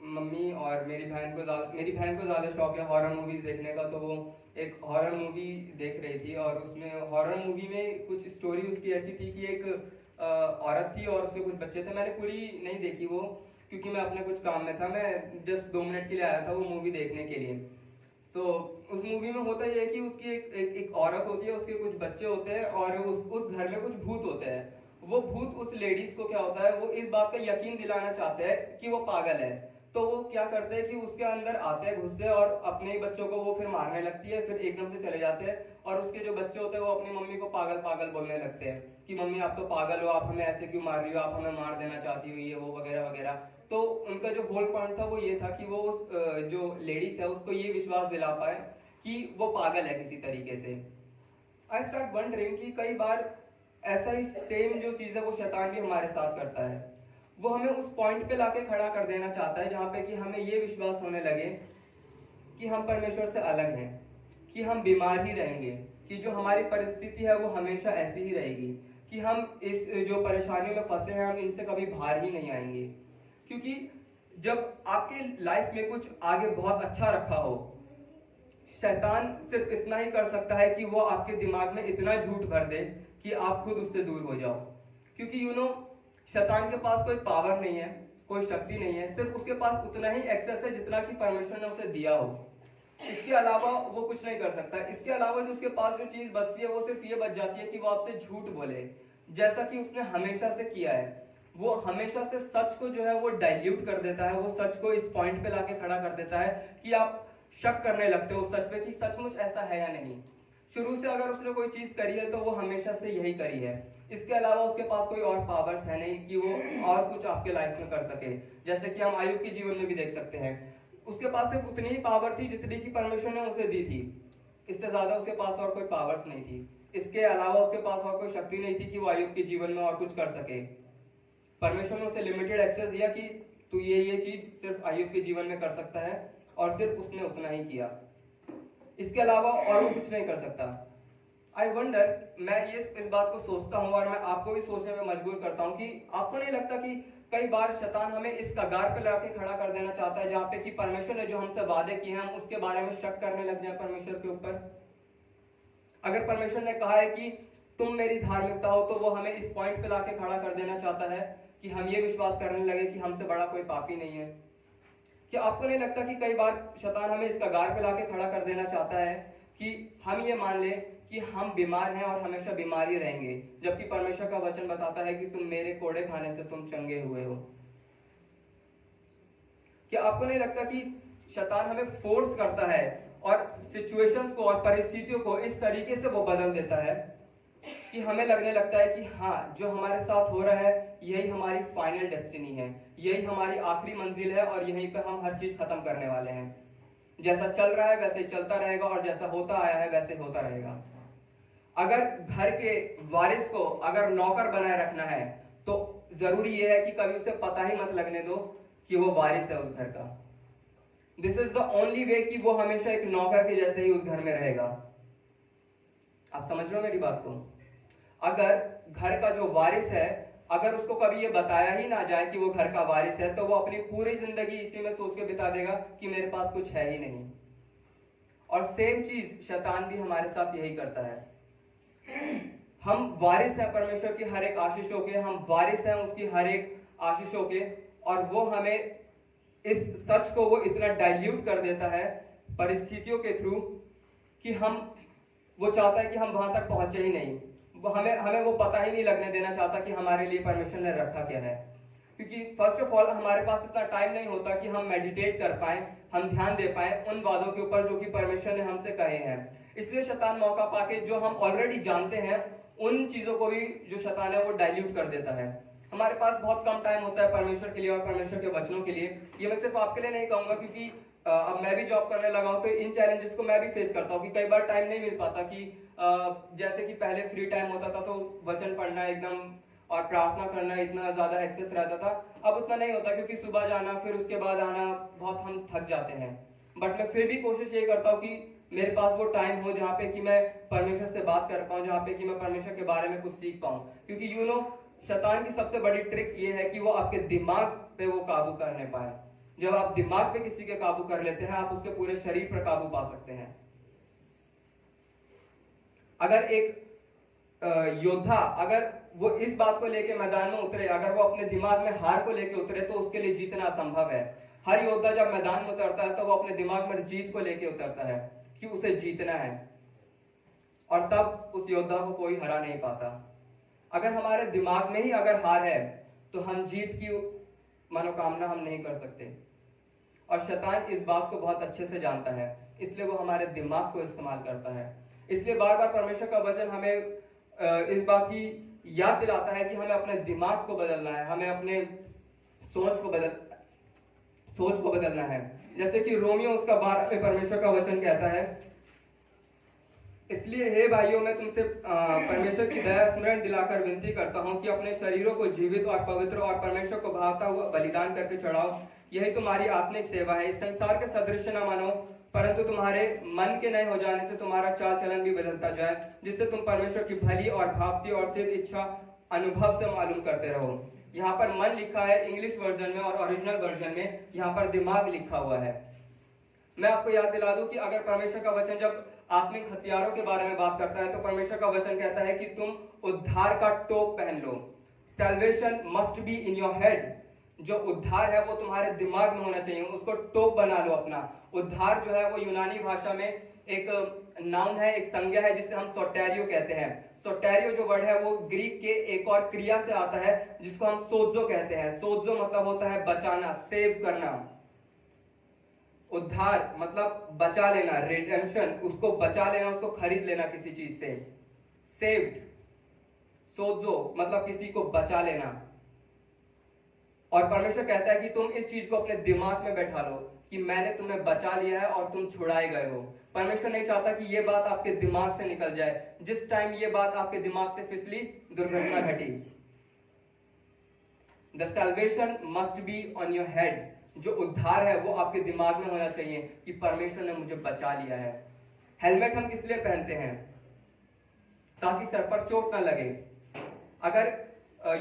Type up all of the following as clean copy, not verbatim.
Mummy और मेरी बहन को ज़्यादा शौक है हॉरर मूवीज़ देखने का, तो वो एक हॉरर मूवी देख रही थी और उसमें हॉरर मूवी में कुछ स्टोरी उसकी ऐसी थी कि एक औरत थी और उसके कुछ बच्चे थे। मैंने पूरी नहीं देखी वो, क्योंकि मैं अपने कुछ काम में था, मैं जस्ट 2 मिनट के लिए आया था वो मूवी देखने के लिए। उस मूवी में होता यह है कि उसकी एक औरत होती है, उसके कुछ बच्चे होते हैं और उस घर में कुछ भूत होते हैं। वो भूत उस लेडीज को क्या होता है, वो इस बात का यकीन दिलाना चाहते हैं कि वो पागल है। तो वो क्या करते हैं कि उसके अंदर आते हैं, घुसते हैं और अपने ही बच्चों को वो फिर मारने लगती है, फिर एकदम से चले जाते हैं। और उसके जो बच्चे होते हैं वो अपनी मम्मी को पागल पागल बोलने लगते हैं कि मम्मी आप तो पागल हो, आप हमें ऐसे क्यों मार रही हो, आप हमें मार देना चाहती हो, ये वो वगैरह वगैरह। तो उनका जो होल पॉइंट था वो ये था कि वो उस जो लेडीज है उसको ये विश्वास दिला पाए कि वो पागल है किसी तरीके से। आई स्टार्ट वंडरिंग कि कई बार ऐसा ही सेम जो चीज है वो शैतान भी हमारे साथ करता है। वो हमें उस पॉइंट पे लाके खड़ा कर देना चाहता है जहां पे कि हमें ये विश्वास होने लगे कि हम परमेश्वर से अलग हैं, कि हम बीमार ही रहेंगे, कि जो हमारी परिस्थिति है वो हमेशा ऐसी ही रहेगी, कि हम इस जो परेशानियों में फंसे हैं हम इनसे कभी बाहर ही नहीं आएंगे। क्योंकि जब आपके लाइफ में कुछ आगे बहुत अच्छा रखा हो, शैतान सिर्फ इतना ही कर सकता है कि वो आपके दिमाग में इतना झूठ भर दे कि आप खुद उससे दूर हो जाओ। क्योंकि शैतान के पास कोई पावर नहीं है, कोई शक्ति नहीं है, सिर्फ उसके पास उतना ही एक्सेस है जितना कि परमेश्वर ने उसे दिया हो। इसके अलावा वो कुछ नहीं कर सकता। इसके अलावा जो उसके पास जो चीज बचती है वो सिर्फ ये बच जाती है कि वो आपसे झूठ बोले, जैसा कि उसने हमेशा से किया है। वो हमेशा से सच को जो है वो डाइल्यूट कर देता है, वो सच को इस पॉइंट पे लाके खड़ा कर देता है कि आप शक करने लगते हो उस सच पे कि सचमुच ऐसा है या नहीं। शुरू से अगर उसने कोई चीज करी है तो वो हमेशा से यही करी है। इसके अलावा उसके पास कोई और पावर्स है नहीं कि वो और कुछ आपके लाइफ में कर सके। जैसे कि हम आयुब के जीवन में भी देख सकते हैं, उसके पास सिर्फ उतनी ही पावर थी जितनी की परमेश्वर ने उसे दी थी। इससे ज्यादा उसके पास और कोई पावर्स नहीं थी। इसके अलावा उसके पास और कोई शक्ति नहीं थी कि वो आयुब के जीवन में और कुछ कर सके। परमेश्वर ने उसे लिमिटेड एक्सेस दिया कि तू ये चीज सिर्फ आयुब के जीवन में कर सकता है, और सिर्फ उसने उतना ही किया। इसके अलावा और वो कुछ नहीं कर सकता। आई वंडर, मैं ये इस बात को सोचता हूँ और मैं आपको भी सोचने में मजबूर करता हूँ कि आपको नहीं लगता कि कई बार शैतान हमें इस कगार पे लाके खड़ा कर देना चाहता है जहां पे कि परमेश्वर ने जो हमसे वादे किए हैं हम उसके बारे में शक करने लग जाए परमेश्वर के ऊपर। अगर परमेश्वर ने कहा है कि तुम मेरी धार्मिकता हो, तो वो हमें इस पॉइंट पे लाके खड़ा कर देना चाहता है कि हम ये विश्वास करने लगे कि हमसे बड़ा कोई पापी नहीं है। क्या आपको नहीं लगता कि कई बार शैतान हमें इस कगार पे लाके खड़ा कर देना चाहता है कि हम ये मान लें कि हम बीमार हैं और हमेशा बीमार ही रहेंगे, जबकि परमेश्वर का वचन बताता है कि तुम मेरे कोड़े खाने से तुम चंगे हुए हो। क्या आपको नहीं लगता कि शैतान हमें फोर्स करता है और सिचुएशंस को और परिस्थितियों को इस तरीके से वो बदल देता है कि हमें लगने लगता है कि हाँ, जो हमारे साथ हो रहा है यही हमारी फाइनल डेस्टिनी है, यही हमारी आखिरी मंजिल है और यहीं पे हम हर चीज खत्म करने वाले हैं। जैसा चल रहा है वैसे ही चलता रहेगा और जैसा होता आया है वैसे होता रहेगा। अगर घर के वारिस को अगर नौकर बनाए रखना है तो जरूरी यह है कि कभी उसे पता ही मत लगने दो कि वो वारिस है उस घर का। This is the only way कि वो हमेशा एक नौकर के जैसे ही उस घर में रहेगा। आप समझ रहे हो मेरी बात को? अगर घर का जो वारिस है, अगर उसको कभी ये बताया ही ना जाए कि वो घर का वारिस है, तो वो अपनी पूरी जिंदगी इसी में सोच के बिता देगा कि मेरे पास कुछ है ही नहीं। और सेम चीज शैतान भी हमारे साथ यही करता है। हम वारिस हैं परमेश्वर की हर एक आशीषों के, हम वारिस हैं उसकी हर एक आशीषों के, और वो हमें इस सच को वो इतना डाइल्यूट कर देता है परिस्थितियों के थ्रू कि वो चाहता है कि हम वहां तक पहुंचे ही नहीं। हमें वो पता ही नहीं लगने देना चाहता कि हमारे लिए परमेश्वर ने रखा क्या है। क्योंकि फर्स्ट ऑफ ऑल हमारे पास इतना टाइम नहीं होता कि हम मेडिटेट कर पाए, हम ध्यान दे पाए उन वादों के ऊपर जो कि परमेश्वर ने हमसे कहे हैं। इसलिए शैतान मौका पाके जो हम ऑलरेडी जानते हैं उन चीजों को भी जो शैतान है वो डाइल्यूट कर देता है। हमारे पास बहुत कम टाइम होता है परमेश्वर के लिए और परमेश्वर के वचनों के लिए। ये मैं सिर्फ आपके लिए नहीं कहूंगा, क्योंकि अब मैं भी जॉब करने लगा हूं तो इन चैलेंजेस को मैं भी फेस करता हूं कि कई बार टाइम नहीं मिल पाता कि जैसे कि पहले फ्री टाइम होता था तो वचन पढ़ना एकदम और प्रार्थना करना इतना ज्यादा एक्सेस रहता था। अब उतना नहीं होता क्योंकि सुबह जाना फिर उसके बाद आना, बहुत हम थक जाते हैं। बट मैं फिर भी कोशिश ये करता हूँ कि मेरे पास वो टाइम हो जहाँ पे कि मैं परमेश्वर से बात कर पाऊँ, जहाँ पे कि मैं परमेश्वर के बारे में कुछ सीख पाऊँ। क्योंकि शैतान की सबसे बड़ी ट्रिक ये है कि वो आपके दिमाग पे वो काबू करने पाए। जब आप दिमाग पे किसी के काबू कर लेते हैं, आप उसके पूरे शरीर पर काबू पा सकते हैं। अगर एक योद्धा अगर वो इस बात को लेके मैदान में उतरे, अगर वो अपने दिमाग में हार को लेके उतरे, तो उसके लिए जीतना असंभव है। हर योद्धा जब मैदान में उतरता है तो वो अपने दिमाग में जीत को लेके उतरता है कि उसे जीतना है, और तब उस योद्धा को कोई हरा नहीं पाता। अगर हमारे दिमाग में ही अगर हार है तो हम जीत की मनोकामना हम नहीं कर सकते। और शैतान इस बात को बहुत अच्छे से जानता है, इसलिए वो हमारे दिमाग को इस्तेमाल करता है। इसलिए बार बार परमेश्वर का वचन हमें इस बात की याद दिलाता है कि हमें अपने दिमाग को बदलना है, हमें अपने सोच को बदलना है। जैसे कि रोमियो उसका 12 में परमेश्वर का वचन कहता है, इसलिए हे भाइयों, मैं तुमसे परमेश्वर की दया स्मरण दिलाकर विनती करता हूं कि अपने शरीरों को जीवित और पवित्र और परमेश्वर को भावता हुआ बलिदान करके चढ़ाओ, यही तुम्हारी आत्मिक सेवा है। इस संसार के सदृश न मानो, परंतु तुम्हारे मन के नए हो जाने से तुम्हारा चाल चलन भी बदलता जाए, जिससे तुम परमेश्वर की भली और भावती और सिद्ध इच्छा अनुभव से मालूम करते रहो। यहाँ पर मन लिखा है इंग्लिश वर्जन में, और ओरिजिनल वर्जन में यहाँ पर दिमाग लिखा हुआ है। मैं आपको याद दिला दूं कि अगर परमेश्वर का वचन जब आत्मिक हथियारों के बारे में बात करता है, तो परमेश्वर का वचन कहता है कि तुम उद्धार का टोप पहन लो। Salvation must be in your head. जो उद्धार है वो तुम्हारे दिमाग में होना चाहिए, उसको टोप बना लो अपना। उद्धार जो है वो यूनानी भाषा में एक नाउन है, एक संज्ञा है, जिसे हम सोटेरियो कहते हैं। सोटेरियो जो वर्ड है वो ग्रीक के एक और क्रिया से आता है जिसको हम सोजो कहते हैं। सोजो मतलब होता है बचाना, सेव करना। उद्धार मतलब बचा लेना, रिडेम्पशन, उसको बचा लेना, उसको खरीद लेना किसी चीज से। सेव्ड, सोजो मतलब किसी को बचा लेना। और परमेश्वर कहता है कि तुम इस चीज को अपने दिमाग में बैठा लो कि मैंने तुम्हें बचा लिया है और तुम छुड़ाए गए हो। परमेश्वर नहीं चाहता कि ये बात आपके दिमाग से निकल जाए। जिस टाइम ये बात आपके दिमाग से फिसली, दुर्घटना घटी। The salvation must be on your head. जो उद्धार है वो आपके दिमाग में होना चाहिए कि परमेश्वर ने मुझे बचा लिया है। हेलमेट हम किस लिए पहनते हैं? ताकि सर पर चोट ना लगे। अगर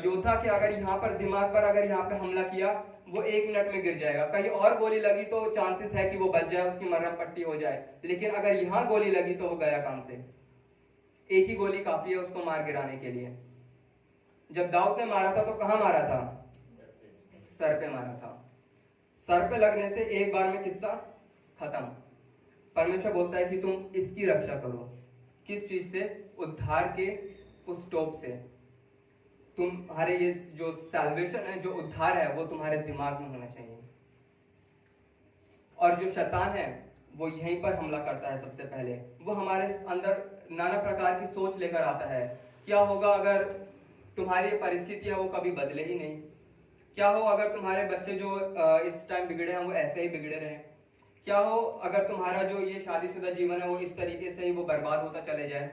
योद्धा के अगर यहाँ पर दिमाग पर अगर यहाँ पे हमला किया, वो 1 मिनट में गिर जाएगा। कहीं और गोली लगी तो चांसेस है कि वो बच जाए, उसकी मरहम पट्टी हो जाए। लेकिन अगर यहाँ गोली लगी तो वो गया काम से। एक ही गोली काफी है उसको मार गिराने के लिए। जब दाऊद ने मारा था तो कहाँ मारा था? सर पे मारा था। सर पे लगने से एक बार में किस्सा खत्म। परमेश्वर बोलता है कि तुम इसकी रक्षा करो। किस चीज से? उद्धार के उस टोप से। तुम्हारे ये जो सैल्वेशन है, जो उद्धार है, वो तुम्हारे दिमाग में होना चाहिए। और जो शैतान है वो यहीं पर हमला करता है। सबसे पहले वो हमारे अंदर नाना प्रकार की सोच लेकर आता है। क्या होगा अगर तुम्हारी परिस्थिति है वो कभी बदले ही नहीं? क्या हो अगर तुम्हारे बच्चे जो इस टाइम बिगड़े हैं वो ऐसे ही बिगड़े रहे? क्या हो अगर तुम्हारा जो ये शादीशुदा जीवन है वो इस तरीके से ही वो बर्बाद होता चले जाए?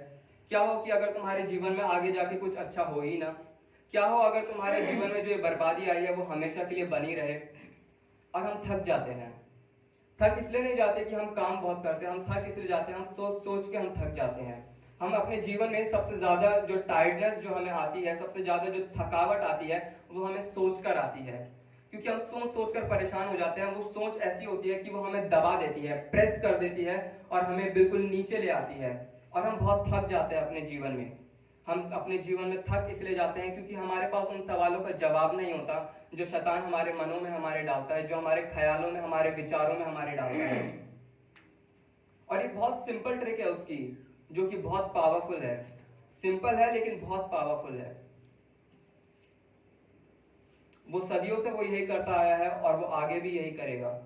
क्या हो कि अगर तुम्हारे जीवन में आगे जाके कुछ अच्छा हो ही ना? क्या हो अगर तुम्हारे जीवन में जो ये बर्बादी आई है वो हमेशा के लिए बनी रहे? और हम थक जाते हैं। थक इसलिए नहीं जाते कि हम काम बहुत करते हैं, हम थक इसलिए जाते हैं, हम सोच सोच के हम थक जाते हैं। हम अपने जीवन में सबसे ज्यादा जो टायर्डनेस जो हमें आती है, सबसे ज्यादा जो थकावट आती है, वो हमें सोच कर आती है। क्योंकि हम सोच सोच कर परेशान हो जाते हैं। वो सोच ऐसी होती है कि वो हमें दबा देती है, प्रेस कर देती है और हमें बिल्कुल नीचे ले आती है। और हम बहुत थक जाते हैं अपने जीवन में। हम अपने जीवन में थक इसलिए जाते हैं क्योंकि हमारे पास उन सवालों का जवाब नहीं होता जो शैतान हमारे मनों में हमारे डालता है, जो हमारे ख्यालों में, हमारे विचारों में हमारे डालता है। और ये बहुत सिंपल ट्रिक है उसकी, जो कि बहुत पावरफुल है। सिंपल है लेकिन बहुत पावरफुल है। वो सदियों से वो यही करता आया है और वो आगे भी यही करेगा।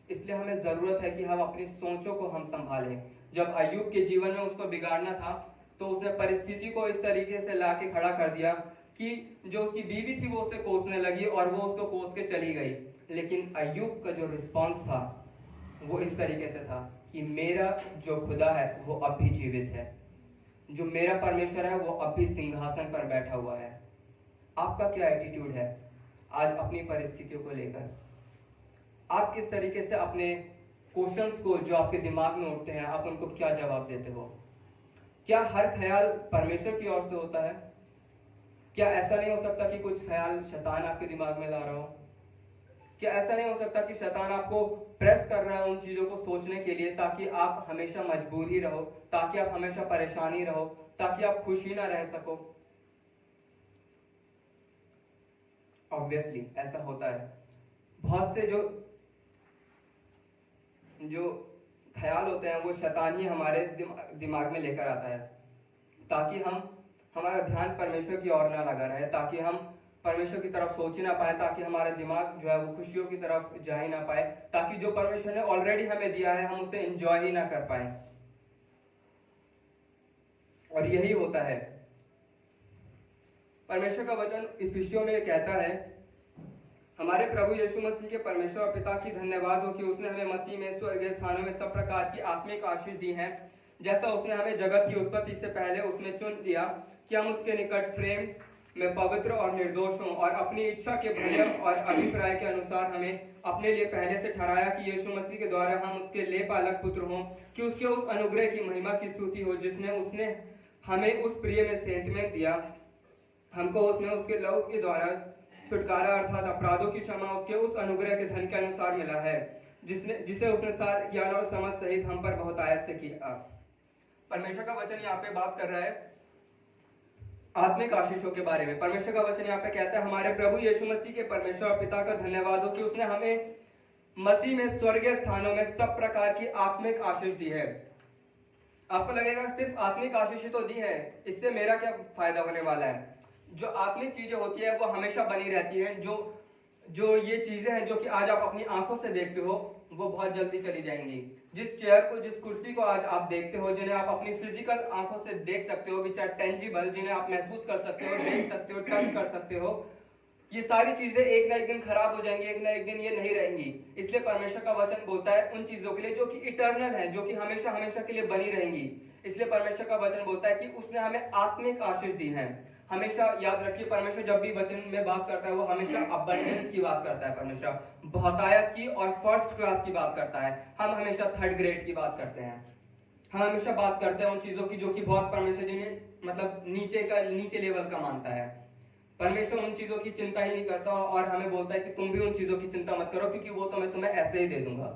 इसलिए हमें जरूरत है कि हम अपनी सोचों को हम संभालें। जब अय्यूब के जीवन में उसको बिगाड़ना था तो उसने परिस्थिति को इस तरीके से लाके खड़ा कर दिया कि जो उसकी बीवी थी वो उसे कोसने लगी और वो उसको कोस के चली गई। लेकिन अय्यूब का जो रिस्पॉन्स था वो इस तरीके से था कि मेरा जो खुदा है वो अब भी जीवित है, जो मेरा परमेश्वर है वो अब भी सिंहासन पर बैठा हुआ है। आपका क्या एटीट्यूड है आज अपनी परिस्थितियों को लेकर? आप किस तरीके से अपने क्वेश्चंस को जो आपके दिमाग में उठते हैं आप उनको क्या जवाब देते हो? क्या हर ख्याल परमेश्वर की ओर से होता है? क्या ऐसा नहीं हो सकता कि कुछ ख्याल शैतान आपके दिमाग में ला रहा हो? कि ऐसा नहीं हो सकता कि शैतान आपको प्रेस कर रहा है उन चीजों को सोचने के लिए ताकि आप हमेशा मजबूर ही रहो, ताकि आप हमेशा परेशान ही रहो, ताकि आप खुश ही ना रह सको। ऑब्वियसली ऐसा होता है। बहुत से जो ख्याल होते हैं वो शैतान ही हमारे दिमाग में लेकर आता है ताकि हमारा ध्यान परमेश्वर की ओर ना लगा रहे, ताकि हम परमेश्वर की तरफ सोच ही ना पाए, ताकि हमारा दिमाग जो है वो खुशियों की तरफ जा ही ना पाए, ताकि जो परमेश्वर ने ऑलरेडी हमें दिया है हम उसे एंजॉय ही ना कर पाए। और यही होता है। परमेश्वर का वचन इफिसियों में कहता है, हमारे प्रभु यीशु मसीह के परमेश्वर और पिता की धन्यवाद हो कि उसने हमें मसीह में स्वर्गीय स्थानों में सब प्रकार की आत्मिक आशीष दी है, जैसा उसने हमें जगत की उत्पत्ति से पहले उसमें चुन लिया कि हम उसके निकट प्रेम में पवित्र और निर्दोष हों, और अपनी इच्छा के भय और अभिप्राय के अनुसार हमें अपने लिए पहले से ठहराया कि यीशु मसीह के द्वारा हम उसके ले पालक पुत्र हों, कि उसके उस अनुग्रह की महिमा की स्तुति हो जिसने उसने हमें उस प्रिय में सेंतमेंट दिया। हमको उसने उसके लहू के द्वारा छुटकारा अर्थात अपराधों की क्षमा उसके उस अनुग्रह के धन के अनुसार मिला है, जिसे उसने सारे ज्ञान और समझ सहित हम पर बहुतायत से किया। परमेश्वर का वचन यहाँ पे बात कर रहा है आत्मिक आशीषों के बारे में। परमेश्वर का वचन यहाँ पे कहता है, हमारे प्रभु यीशु मसीह के परमेश्वर और पिता का धन्यवाद हो कि उसने हमें मसीह में स्वर्गीय स्थानों में सब प्रकार की आत्मिक आशीष दी है। आपको लगेगा सिर्फ आत्मिक आशीष तो दी है, इससे मेरा क्या फायदा होने वाला है? जो आत्मिक चीजें होती है वो हमेशा बनी रहती है। जो ये चीजें हैं जो कि आज आप अपनी आंखों से देखते हो वो बहुत जल्दी चली जाएंगी। जिस चेयर को, जिस कुर्सी को आज आप देखते हो, जिन्हें आप अपनी फिजिकल आंखों से देख सकते हो, विच आर टेंजिबल, जिन्हें आप महसूस कर सकते हो, देख सकते हो, टच कर सकते हो, ये सारी चीजें एक ना एक दिन खराब हो जाएंगी, एक ना एक दिन ये नहीं रहेंगी। इसलिए परमेश्वर का वचन बोलता है उन चीजों के लिए जो कि इटर्नल है, जो कि हमेशा हमेशा के लिए बनी रहेंगी। इसलिए परमेश्वर का वचन बोलता है कि उसने हमें आत्मिक आशीष दी है। हमेशा याद रखिए, परमेश्वर जब भी वचन में बात करता है वो हमेशा अबंडेंस की बात करता है। परमेश्वर बहुतायत की और फर्स्ट क्लास की बात करता है। हम हमेशा थर्ड ग्रेड की बात करते हैं। हम हमेशा बात करते हैं उन चीजों की जो कि बहुत परमेश्वर जी ने मतलब नीचे लेवल का मानता है। परमेश्वर उन चीजों की चिंता ही नहीं करता और हमें बोलता है कि तुम भी उन चीजों की चिंता मत करो, क्योंकि वो तो मैं तुम्हें ऐसे ही दे दूंगा।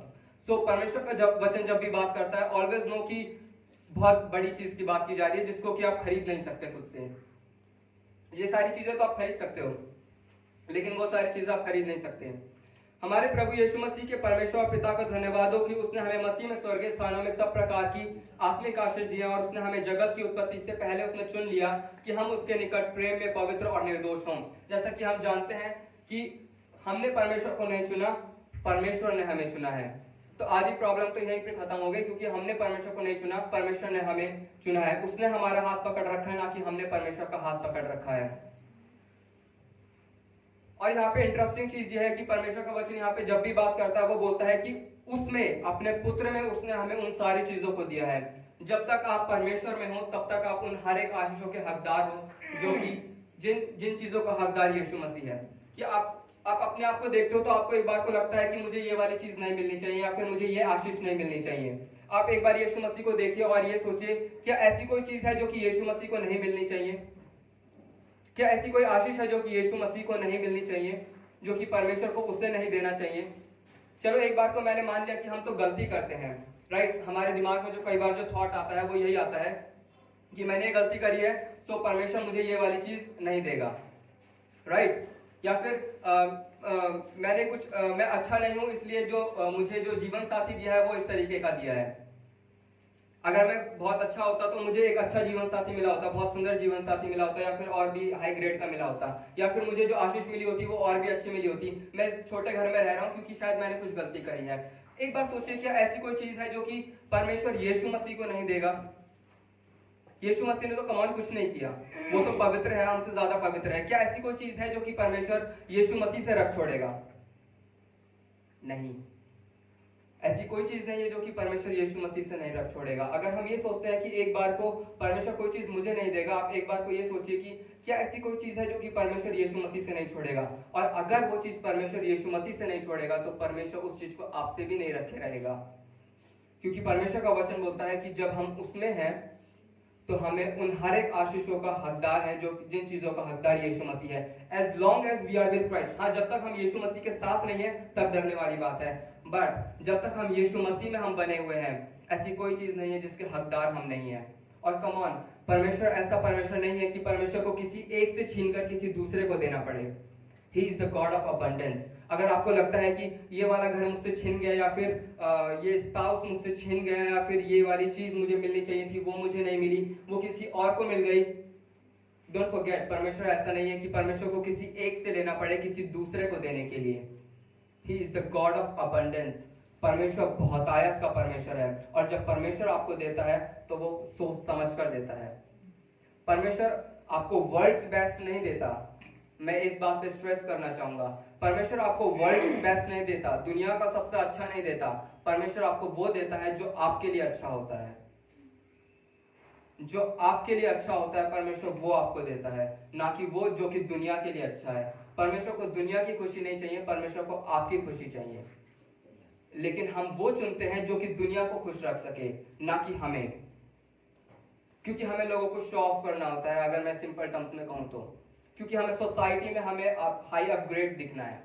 सो परमेश्वर का वचन जब भी बात करता है, ऑलवेज नो कि बहुत बड़ी चीज की बात की जा रही है जिसको कि आप खरीद नहीं सकते खुद से। ये सारी चीजें तो आप खरीद सकते हो, लेकिन वो सारी चीजें आप खरीद नहीं सकते। हमारे प्रभु यीशु मसीह के परमेश्वर और पिता का धन्यवाद हो कि उसने हमें मसीह में स्वर्गीय स्थानों में सब प्रकार की आत्मिक आशीष दिया, और उसने हमें जगत की उत्पत्ति से पहले उसने चुन लिया कि हम उसके निकट प्रेम में पवित्र और निर्दोष हों। जैसा कि हम जानते हैं कि हमने परमेश्वर को नहीं चुना, परमेश्वर ने हमें चुना है। तो आधी प्रॉब्लम तो यहीं पे खत्म हो गई, क्योंकि हमने परमेश्वर को नहीं चुना, परमेश्वर ने हमें चुना है। उसने हमारा हाथ पकड़ रखा है, ना कि हमने परमेश्वर का हाथ पकड़ रखा है। और यहाँ पे इंटरेस्टिंग चीज यह है कि परमेश्वर का वचन यहाँ पे जब भी बात करता है वो बोलता है कि उसमें, अपने पुत्र में उसने हमें उन सारी चीजों को दिया है। जब तक आप परमेश्वर में हो तब तक आप उन हर एक आशीषों के हकदार हो, जो कि जिन चीजों का हकदार यीशु मसीह है। कि आप अपने आप को देखते हो तो आपको एक बार को लगता है कि मुझे ये वाली चीज नहीं मिलनी चाहिए, या फिर मुझे ये आशीष नहीं मिलनी चाहिए। आप एक बार यीशु मसीह को देखिए और ये सोचिए, क्या ऐसी कोई चीज है जो कि यीशु मसीह को नहीं मिलनी चाहिए? क्या ऐसी कोई आशीष है जो कि यीशु मसीह को नहीं मिलनी चाहिए, जो कि परमेश्वर को उसे नहीं देना चाहिए? चलो एक बार तो मैंने मान लिया कि हम तो गलती करते हैं, राइट। हमारे दिमाग में जो कई बार जो थॉट आता है वो यही आता है कि मैंने ये गलती करी है तो परमेश्वर मुझे ये वाली चीज नहीं देगा, राइट। या फिर मैं अच्छा नहीं हूं इसलिए मुझे जो जीवन साथी दिया है वो इस तरीके का दिया है। अगर मैं बहुत अच्छा होता तो मुझे एक अच्छा जीवन साथी मिला होता, बहुत सुंदर जीवन साथी मिला होता, या फिर और भी हाई ग्रेड का मिला होता, या फिर मुझे जो आशीष मिली होती वो और भी अच्छी मिली होती। मैं इस छोटे घर में रह रहा हूँ क्योंकि शायद मैंने कुछ गलती करी है। एक बार सोचिए, क्या ऐसी कोई चीज है जो कि परमेश्वर यीशु मसीह को नहीं देगा? यीशु मसीह ने तो कमाल कुछ नहीं किया, वो तो पवित्र है, हमसे ज्यादा पवित्र है। क्या ऐसी कोई चीज है जो कि परमेश्वर यीशु मसीह से रख छोड़ेगा? नहीं, ऐसी कोई चीज नहीं है जो कि परमेश्वर यीशु मसीह से नहीं रख छोड़ेगा। अगर हम ये सोचते हैं कि एक बार को परमेश्वर कोई चीज मुझे नहीं देगा, आप एक बार को ये सोचिए कि क्या ऐसी कोई चीज है जो कि परमेश्वर यीशु मसीह से नहीं छोड़ेगा? और अगर वो चीज परमेश्वर यीशु मसीह से नहीं छोड़ेगा तो परमेश्वर उस चीज को आपसे भी नहीं रखे रहेगा, क्योंकि परमेश्वर का वचन बोलता है कि जब हम उसमें हैं तो हमें उन हर एक आशीषों का हकदार है, जो जिन चीजों का हकदार यीशु मसीह है। As long as we are with Christ, हाँ जब तक हम यीशु मसीह के साथ नहीं है तब डरने वाली बात है, बट जब तक हम यीशु मसीह में हम बने हुए हैं, ऐसी कोई चीज नहीं है जिसके हकदार हम नहीं है। और कम ऑन, परमेश्वर ऐसा परमेश्वर नहीं है कि परमेश्वर को किसी एक से छीनकर किसी दूसरे को देना पड़े। ही is the God of abundance. अगर आपको लगता है कि ये वाला घर मुझसे छिन गया, या फिर ये स्पाउस मुझसे छिन गया, या फिर ये वाली चीज मुझे मिलनी चाहिए थी वो मुझे नहीं मिली, वो किसी और को मिल गई, डोंट फॉरगेट, परमेश्वर ऐसा नहीं है कि परमेश्वर को किसी एक से लेना पड़े किसी दूसरे को देने के लिए। ही is the God of abundance. परमेश्वर बहुतायत का परमेश्वर है, और जब परमेश्वर आपको देता है तो वो सोच समझ कर देता है। परमेश्वर आपको वर्ल्ड्स बेस्ट नहीं देता, मैं इस बात पे स्ट्रेस करना चाहूंगा। परमेश्वर आपको वर्ल्ड्स बेस्ट नहीं देता, दुनिया का सबसे अच्छा नहीं देता। परमेश्वर आपको वो देता है जो आपके लिए अच्छा होता है, जो आपके लिए अच्छा होता है परमेश्वर वो आपको देता है, ना कि वो जो कि दुनिया के लिए अच्छा है। परमेश्वर को दुनिया की खुशी नहीं चाहिए, परमेश्वर को आपकी खुशी चाहिए। लेकिन हम वो चुनते हैं जो कि दुनिया को खुश रख सके, ना कि हमें, क्योंकि हमें लोगों को शो ऑफ करना होता है। अगर मैं सिंपल टर्म्स में कहूं तो, क्योंकि हमें सोसाइटी में हमें हाई अपग्रेड दिखना है,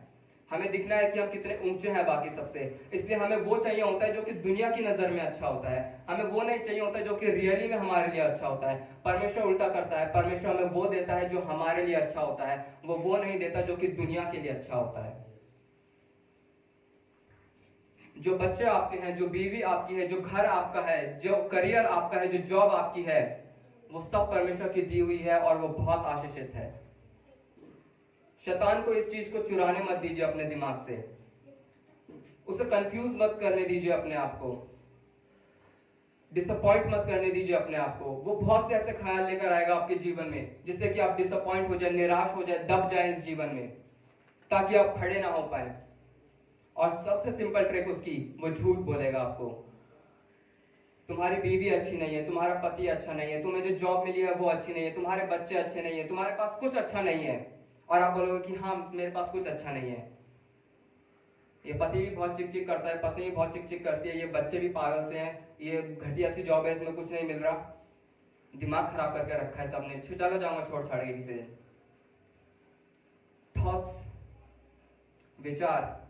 हमें दिखना है कि हम कितने ऊंचे हैं बाकी सबसे, इसलिए हमें वो चाहिए होता है जो कि दुनिया की नजर में अच्छा होता है। हमें वो नहीं चाहिए होता जो कि रियली में हमारे लिए अच्छा होता है। परमेश्वर उल्टा करता है, परमेश्वर हमें वो देता है जो हमारे लिए अच्छा होता है, वो नहीं देता जो कि दुनिया के लिए अच्छा होता है। जो बच्चे आपके हैं, जो बीवी आपकी है, जो घर आपका है, जो करियर आपका है, जो जॉब आपकी है, वो सब परमेश्वर की दी हुई है और वो बहुत आशीषित है। शैतान को इस चीज को चुराने मत दीजिए अपने दिमाग से, उसे कंफ्यूज मत करने दीजिए अपने आप को, डिसअपॉइंट मत करने दीजिए अपने आप को। वो बहुत से ऐसे ख्याल लेकर आएगा आपके जीवन में जिससे कि आप डिसअपॉइंट हो जाए, निराश हो जाए, दब जाए इस जीवन में, ताकि आप खड़े ना हो पाए। और सबसे सिंपल ट्रिक उसकी, वो झूठ बोलेगा आपको। तुम्हारी बीवी अच्छी नहीं है, तुम्हारा पति अच्छा नहीं है, तुम्हें जो जॉब मिली है वो अच्छी नहीं है, तुम्हारे बच्चे अच्छे नहीं है, तुम्हारे पास कुछ अच्छा नहीं है, और आप बोलोगे कि हाँ मेरे पास कुछ अच्छा नहीं है। ये पति भी बहुत चिक चिक करता है, पत्नी भी बहुत चिक चिक करती है, ये बच्चे भी पागल से हैं, ये घटिया सी जॉब है, इसमें कुछ नहीं मिल रहा, दिमाग खराब करके रखा है सबने, चला जाऊंगा छोड़ छाड़ के किसी दिन। थॉट्स, विचार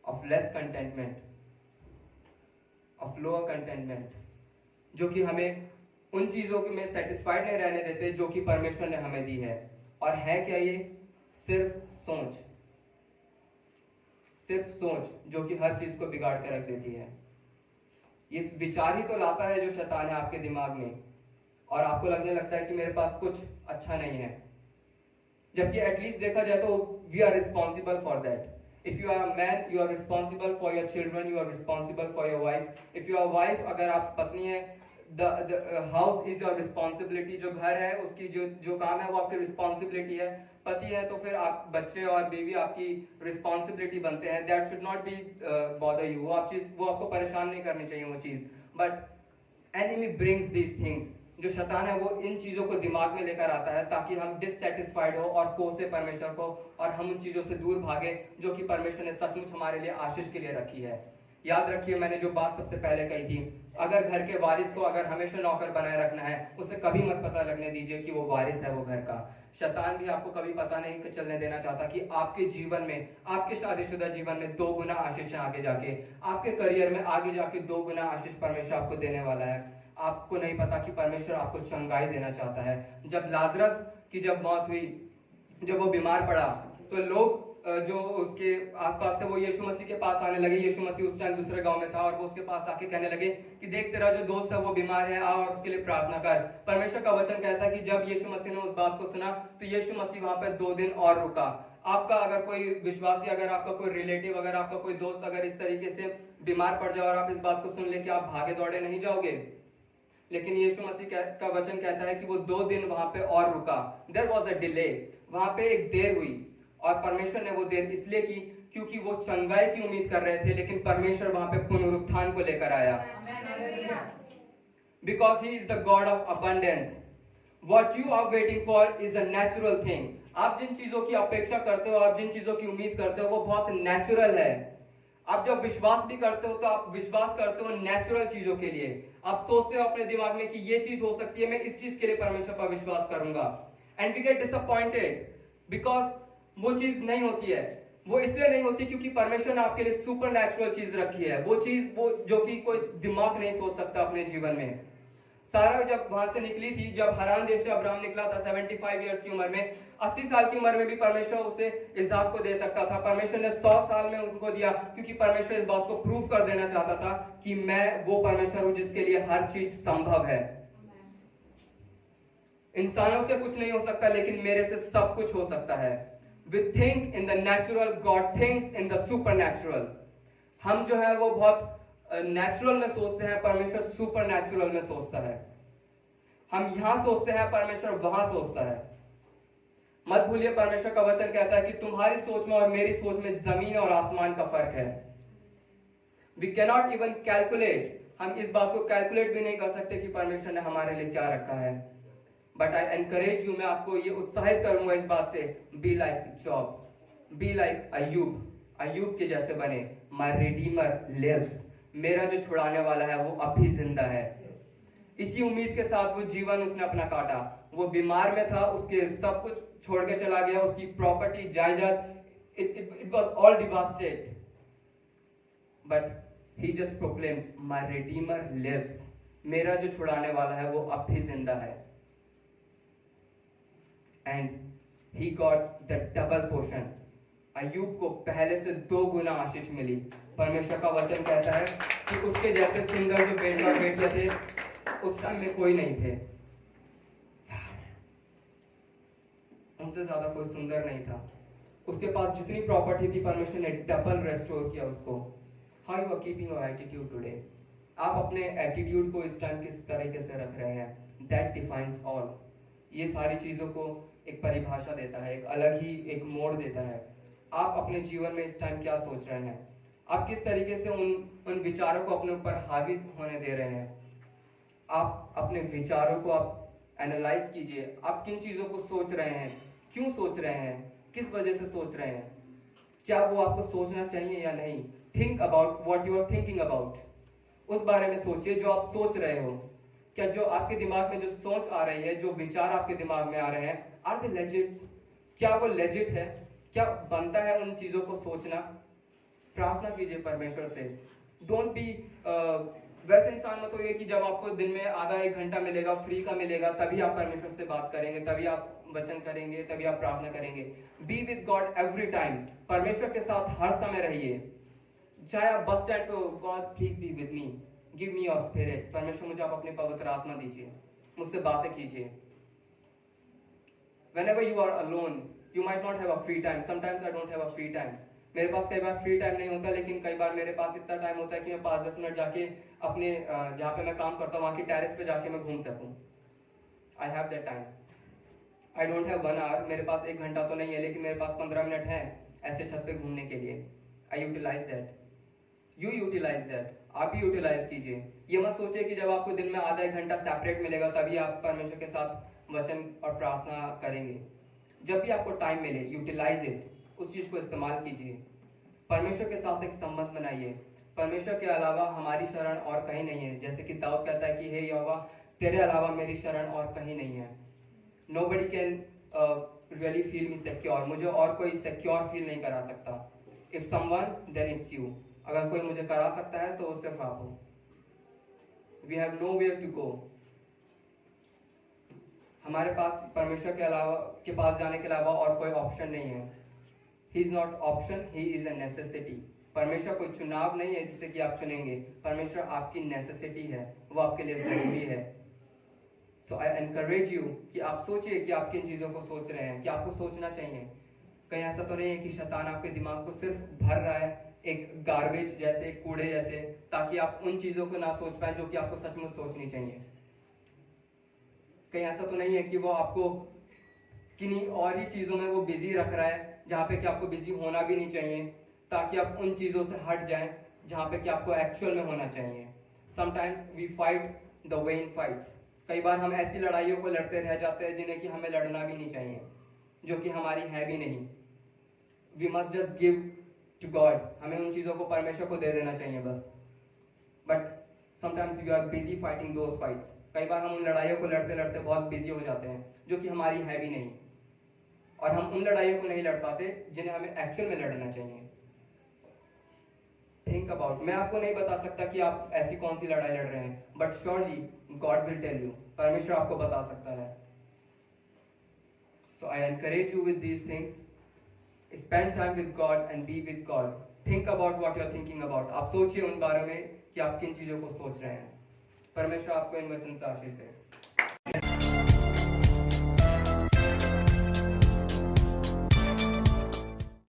of less contentment, of lower contentment, जो कि हमें उन चीजों में सेटिस्फाइड नहीं रहने देते जो कि परमेश्वर ने हमें दी है। और है क्या ये? सिर्फ सोच, सिर्फ सोच जो कि हर चीज को बिगाड़ के रख देती है। ये विचार ही तो लाता है जो शैतान है आपके दिमाग में, और आपको लगने लगता है कि मेरे पास कुछ अच्छा नहीं है, जबकि एटलीस्ट देखा जाए तो we are responsible for that. If you are a man, you are responsible for your children, you are responsible for your wife. If you are wife, अगर आप पत्नी है, the house is your responsibility. जो घर है उसकी जो काम है वो आपकी responsibility है। पति है तो फिर आप बच्चे और बीवी आपकी responsibility बनते हैं। That should not be bother you. वो आपको परेशान नहीं करनी चाहिए वो चीज। But enemy brings these things. जो शैतान है वो इन चीजों को दिमाग में लेकर आता है ताकि हम डिससेटिस्फाइड हो और कोसे परमेश्वर को, और हम उन चीजों से दूर भागे जो कि परमेश्वर ने सचमुच हमारे लिए आशीष के लिए रखी है। याद रखिए मैंने जो बात सबसे पहले कही थी, अगर घर के वारिस को अगर हमेशा नौकर बनाए रखना है, उसे कभी मत पता लगने दीजिए कि वो वारिस है वो घर का। शैतान भी आपको कभी पता नहीं चलने देना चाहता कि आपके जीवन में, आपके शादीशुदा जीवन में 2 गुना आशीष है आगे जाके, आपके करियर में आगे जाके 2 गुना आशीष परमेश्वर आपको देने वाला है। आपको नहीं पता कि परमेश्वर आपको चंगाई देना चाहता है। जब लाजरस की जब मौत हुई, जब वो बीमार पड़ा, तो लोग जो उसके आसपास थे वो यीशु मसीह के पास आने लगे। यीशु मसीह उस टाइम दूसरे गांव में था और वो उसके पास आके कहने लगे कि देख तेरा जो दोस्त है वो बीमार है, आ और उसके लिए प्रार्थना कर। परमेश्वर का वचन कहता है कि जब यीशु मसीह ने उस बात को सुना तो यीशु मसीह वहां पर 2 दिन और रुका। आपका अगर कोई विश्वासी, अगर आपका कोई रिलेटिव, अगर आपका कोई दोस्त अगर इस तरीके से बीमार पड़ जाए और आप इस बात को सुन ले कि आप भागे दौड़े नहीं जाओगे, लेकिन यीशु मसीह का वचन कहता है कि वो 2 दिन वहां पे और रुका। देयर वाज अ डिले, वहां पे एक देर हुई, और परमेश्वर ने वो देर इसलिए की क्योंकि वो चंगाई की उम्मीद कर रहे थे, लेकिन परमेश्वर वहां पे पुनरुत्थान को लेकर आया। Because he is the God of abundance. What you are waiting for is a natural thing. आप जिन चीजों की अपेक्षा करते हो, आप जिन चीजों की उम्मीद करते हो, वो बहुत नेचुरल है। आप जब विश्वास भी करते हो तो आप विश्वास करते हो नेचुरल चीजों के लिए। आप सोचते हो अपने दिमाग में कि ये चीज हो सकती है, मैं इस चीज के लिए परमेश्वर पर विश्वास करूंगा। And we get disappointed because वो चीज नहीं होती है। वो इसलिए नहीं होती क्योंकि परमेश्वर ने आपके लिए सुपर नेचुरल चीज रखी है, वो चीज वो जो कि कोई दिमाग नहीं सोच सकता अपने जीवन में। सारा जब वहां से निकली थी, जब हरान देश से अब्राहम निकला था 75 इयर्स की उम्र में, 80 साल की उम्र में भी परमेश्वर उसे इसहाक को दे सकता था। परमेश्वर ने 100 साल में उनको दिया क्योंकि परमेश्वर इस बात को प्रूव कर देना चाहता था कि मैं वो परमेश्वर हूं जिसके लिए हर चीज संभव है। इंसानों से कुछ नहीं हो सकता, लेकिन मेरे से सब कुछ हो सकता है। We think in the natural, God thinks in the supernatural। हम जो है वो बहुत नेचुरल में सोचते हैं, परमेश्वर सुपर नेचुरल में सोचता है। हम यहां सोचते हैं, परमेश्वर वहां सोचता है। मत भूलिए, परमेश्वर का वचन कहता है कि तुम्हारी सोच में और मेरी सोच में जमीन और आसमान का फर्क है। वी कैनॉट इवन कैलकुलेट, हम इस बात को कैलकुलेट भी नहीं कर सकते कि परमेश्वर ने हमारे लिए क्या रखा है। बट आई एनकरेज यू, मैं आपको ये उत्साहित करूंगा इस बात से, be like Job, be like Ayyub के जैसे बने। माय रिडीमर लिव्स, मेरा जो छुड़ाने वाला है वो अब भी जिंदा है। इसी उम्मीद के साथ वो जीवन उसने अपना काटा। वो बीमार में था, उसके सब कुछ छोड़ के चला गया, उसकी प्रॉपर्टी जायदाद, it was all devastated, but he just proclaims my redeemer lives, मेरा जो छुड़ाने वाला है वो अब भी जिंदा है। And he got the double portion. Ayyub को पहले से 2 गुना आशीष मिली। परमेश्वर का वचन कहता है कि उसके जैसे सुंदर जो बेटे और बेटियां थे उस टाइम में कोई नहीं थे, उनसे ज्यादा कोई सुंदर नहीं था। उसके पास जितनी प्रॉपर्टी थी परमेश्वर ने डबल रेस्टोर किया उसको। How you are keeping your attitude today? आप अपने एटीट्यूड को इस टाइम किस तरीके से रख रहे हैं? That defines all. ये सारी चीजों को एक परिभाषा देता है, एक अलग ही एक मोड़ देता है। आप अपने जीवन में इस टाइम क्या सोच रहे हैं? आप किस तरीके से उन विचारों को अपने ऊपर हावी होने दे रहे हैं? आप अपने विचारों को आप एनालाइज कीजिए। आप किन चीजों को सोच रहे हैं, क्यों सोच रहे हैं, किस वजह से सोच रहे हैं? क्या वो आपको सोचना चाहिए या नहीं? Think about what you are thinking about. उस बारे में सोचिए जो आप सोच रहे हो। क्या जो आपके दिमाग में जो सोच आ रही है, जो विचार आपके दिमाग में आ रहे हैं, आर दे लेजिट? क्या वो लेजिट है? क्या बनता है उन चीजों को सोचना? प्रार्थना कीजिए परमेश्वर से। डोंट बी वैसे इंसान मत होइए कि जब आपको दिन में आधा 1 घंटा मिलेगा, फ्री का मिलेगा, तभी आप परमेश्वर से बात करेंगे, तभी आप वचन करेंगे, तभी आप प्रार्थना करेंगे। B with God every time. परमेश्वर के साथ हर समय रहिए। चाहे आप बस स्टैंड पे, God please be with me, give me your spirit. परमेश्वर मुझे आप अपने पवित्र आत्मा दीजिए, मुझसे बातें कीजिए। Whenever you are alone, you might not have a free time. Sometimes I don't have a free time. मेरे पास कई बार फ्री टाइम नहीं होता, लेकिन कई बार मेरे पास इतना टाइम होता है कि मैं 5-10 मिनट जाके अपने जहाँ पे मैं काम करता हूँ वहाँ की टेरेस पे जाके मैं घूम सकूँ। I have that time. I don't have 1 hour. मेरे पास 1 घंटा तो नहीं है, लेकिन मेरे पास 15 मिनट है ऐसे छत पे घूमने के लिए। I utilize that. You utilize that. आप भी यूटिलाइज कीजिए। ये मत सोचिए कि जब आपको दिन में आधा 1 घंटा सेपरेट मिलेगा तभी आप परमेश्वर के साथ वचन और प्रार्थना करेंगे। जब भी आपको टाइम मिले, यूटिलाइज इट, उस चीज को इस्तेमाल कीजिए। परमेश्वर के साथ एक संबंध बनाइए। परमेश्वर के अलावा हमारी शरण और कहीं नहीं है। जैसे कि दाऊद कहता है कि हे यहोवा, तेरे अलावा मेरी शरण और कहीं नहीं है। Nobody can really feel me secure. मुझे और कोई सिक्योर फील नहीं करा सकता। If someone, then it's you. अगर कोई मुझे करा सकता है तो वो सिर्फ आप हो। We have nowhere to go. हमारे पास परमेश्वर के पास जाने के अलावा और कोई ऑप्शन नहीं है। He is not option, he is a necessity. परमेश्वर कोई चुनाव नहीं है जिसे कि आप चुनेंगे। परमेश्वर आपकी नेसेसिटी है, वो आपके लिए जरूरी है। So I encourage you कि आप सोचिए कि आप किन चीजों को सोच रहे हैं, कि आपको सोचना चाहिए। कहीं ऐसा तो नहीं है कि शैतान आपके दिमाग को सिर्फ भर रहा है एक गार्बेज जैसे, कूड़े जैसे, ताकि आप उन चीजों को ना सोच पाए जो कि आपको सचमुच सोचनी चाहिए। कहीं ऐसा तो नहीं है कि वो आपको किन्हीं और ही चीजों में वो बिजी रख रहा है जहाँ पे कि आपको बिजी होना भी नहीं चाहिए, ताकि आप उन चीजों से हट जाएं जहाँ पे कि आपको एक्चुअल में होना चाहिए। Sometimes we fight the vain fights. कई बार हम ऐसी लड़ाइयों को लड़ते रह जाते हैं जिन्हें कि हमें लड़ना भी नहीं चाहिए, जो कि हमारी है भी नहीं। We must just give to God, हमें उन चीज़ों को परमेश्वर को दे देना चाहिए बस। But sometimes we are busy fighting those fights, कई बार हम उन लड़ाइयों को लड़ते लड़ते बहुत बिजी हो जाते हैं जो कि हमारी है भी नहीं, और हम उन लड़ाइयों को नहीं लड़ पाते जिन्हें हमें एक्चुअल में लड़ना चाहिए। थिंक अबाउट, मैं आपको नहीं बता सकता कि आप ऐसी कौन सी लड़ाई लड़ रहे हैं, but surely God will tell you, परमेश्वर आपको बता सकता है। So I encourage you with these things, spend time with God and be with God, think about what you are thinking about, आप सोचिए उन बारे में कि आप किन चीजों को सोच रहे हैं। परमेश्वर आपको इन वचन से आशीष दे।